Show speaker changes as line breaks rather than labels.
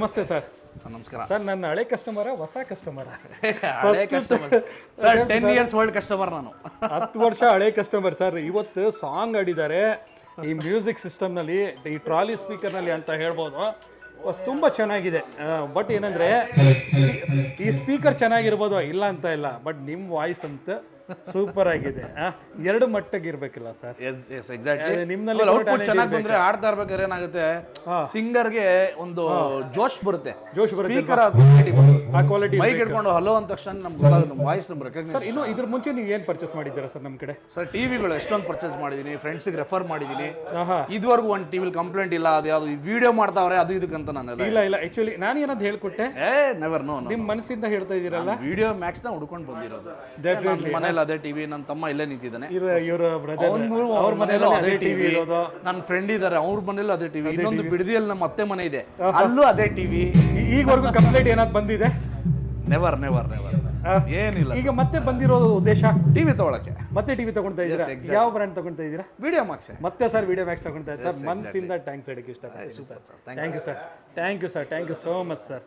ನಮಸ್ತೆ ಸರ್.
ನಮಸ್ಕಾರ
ಸರ್ ನನ್ನ ಹಳೆ ಕಸ್ಟಮರ ಹೊಸ ಕಸ್ಟಮರ?
ಹಳೆ customer sir, 10 years old customer ನಾನು.
10 ವರ್ಷ ಹಳೆ ಕಸ್ಟಮರ್ ಸರ್. ಇವತ್ತು ಸಾಂಗ್ ಆಡಿದ್ದಾರೆ ಈ ಮ್ಯೂಸಿಕ್ ಸಿಸ್ಟಮ್ನಲ್ಲಿ, ಈ ಟ್ರಾಲಿ ಸ್ಪೀಕರ್ನಲ್ಲಿ ಅಂತ ಹೇಳ್ಬೋದು. ತುಂಬ ಚೆನ್ನಾಗಿದೆ. ಬಟ್ ಏನಂದರೆ ಈ ಸ್ಪೀಕರ್ ಚೆನ್ನಾಗಿರ್ಬೋದು, ಇಲ್ಲ ಅಂತ ಇಲ್ಲ, ಬಟ್ ನಿಮ್ಮ ವಾಯ್ಸ್ ಅಂತ ಸೂಪರ್ ಆಗಿದೆ. ಎರಡು ಮಟ್ಟಿಗೆ ಇರ್ಬೇಕಿಲ್ಲ ಸರ್. ನಿಮ್ನಲ್ಲಿ
ಔಟ್ಪುಟ್ ಚೆನ್ನಾಗಿ ಬಂದ್ರೆ ಆಡ್ತಾ ಇರ್ಬೇಕಾದ್ರೆ ಏನಾಗುತ್ತೆ, ಸಿಂಗರ್ಗೆ ಒಂದು ಜೋಶ್ ಬರುತ್ತೆ. ಸ್ಪೀಕರ್
ಕ್ವಾಲಿಟಿ
ಮೈಕ್ ಇಟ್ಕೊಂಡು ಹಲೋ ಅಂದ ತಕ್ಷಣ ನಮ್ಗೆ ವಾಯ್ಸ್ ನಮ್ಗೆ ರೆಕಗ್ನೈಸ್.
ಸರ್ ಇನ್ನು ಇದ್ರ ಮುಂಚೆ ನೀವು ಏನು ಪರ್ಚೇಸ್ ಮಾಡಿದ್ದೀರಾ ಸರ್ ನಮ್ಮ ಕಡೆ?
ಸರ್ ಟಿವಿಗಳು ಎಷ್ಟೊಂದು ಪರ್ಚೇಸ್ ಮಾಡಿದ್ದೀನಿ, ಫ್ರೆಂಡ್ಸ್ಗೆ ರೆಫರ್ ಮಾಡಿದ್ದೀನಿ. ಇದುವರೆಗೂ ಒಂದು ಟಿವಿಲಿ ಕಂಪ್ಲೇಂಟ್ ಇಲ್ಲ. ಅದು ಯಾವ್ದು ವಿಡಿಯೋ ಮಾಡ್ತಾವ್ರೆ ಅದು ಇದಕ್ಕಂತ ನಾನೆಲ್ಲ
ಇಲ್ಲ ಆಕ್ಚುಲಿ ನಾನು ಏನಂತ ಹೇಳ್ಕೊಟ್ಟೆ,
ನೆವರ್ ನೋ.
ನಿಮ್ಮ ಮನಸ್ಸಿಂದ ಹೇಳ್ತಾ ಇದ್ದೀರಲ್ಲ,
ವಿಡಿಯೋ ಮ್ಯಾಕ್ಸ್ ನ ಹುಡ್ಕೊಂಡು ಬಂದಿರೋದು. ಮನೇಲಿ ಅದೇ ಟಿವಿ, ನನ್ನ ತಮ್ಮ ಇಲ್ಲೇ ನಿಂತಿದ್ದಾನೆ,
ಇವರ ಬ್ರದರ್
ಅವ್ರ ಮನೇಲೂ ಅದೇ ಟಿವಿ ಇರೋದು. ನನ್ನ ಫ್ರೆಂಡ್ ಇದಾರೆ, ಅವ್ರ ಮನೇಲೂ ಅದೇ ಟಿವಿ. ಇನ್ನೊಂದು ಬಿಡದಿಯಲ್ಲಿ ನಮ್ಮ ಅತ್ತೆ ಮನೆ ಇದೆ, ಅಲ್ಲೂ ಅದೇ ಟಿವಿ.
ಈಗವರೆಗೂ ಕಂಪ್ಲೇಂಟ್ ಏನಾದ್ರು ಬಂದಿದೆ?
ನೆವರ್ ಏನಿಲ್ಲ.
ಈಗ ಮತ್ತೆ ಬಂದಿರೋ ಉದ್ದೇಶ
ಟಿವಿ ತಗೊಳಕ್ಕೆ.
ಮತ್ತೆ ಟಿವಿ ತಗೊಳ್ತಾ ಇದ್ದೀರಾ? ಯಾವ ಬ್ರ್ಯಾಂಡ್ ತಗೊಳ್ತಾ ಇದ್ದೀರಾ?
Video max.
ಮತ್ತೆ ಸರ್ ವಿಡಿಯೋ ಮ್ಯಾಕ್ಸ್ ತಗೊಳ್ತಾ ಇದ್ದೀರಾ ಸರ್? ಮನಸ್ಸಿಂದ ಥ್ಯಾಂಕ್ಸ್ ಹೇಳಕ್ಕೆ ಇಷ್ಟಪಡ್ತೀನಿ ಸರ್. Thank you sir, thank you so much sir.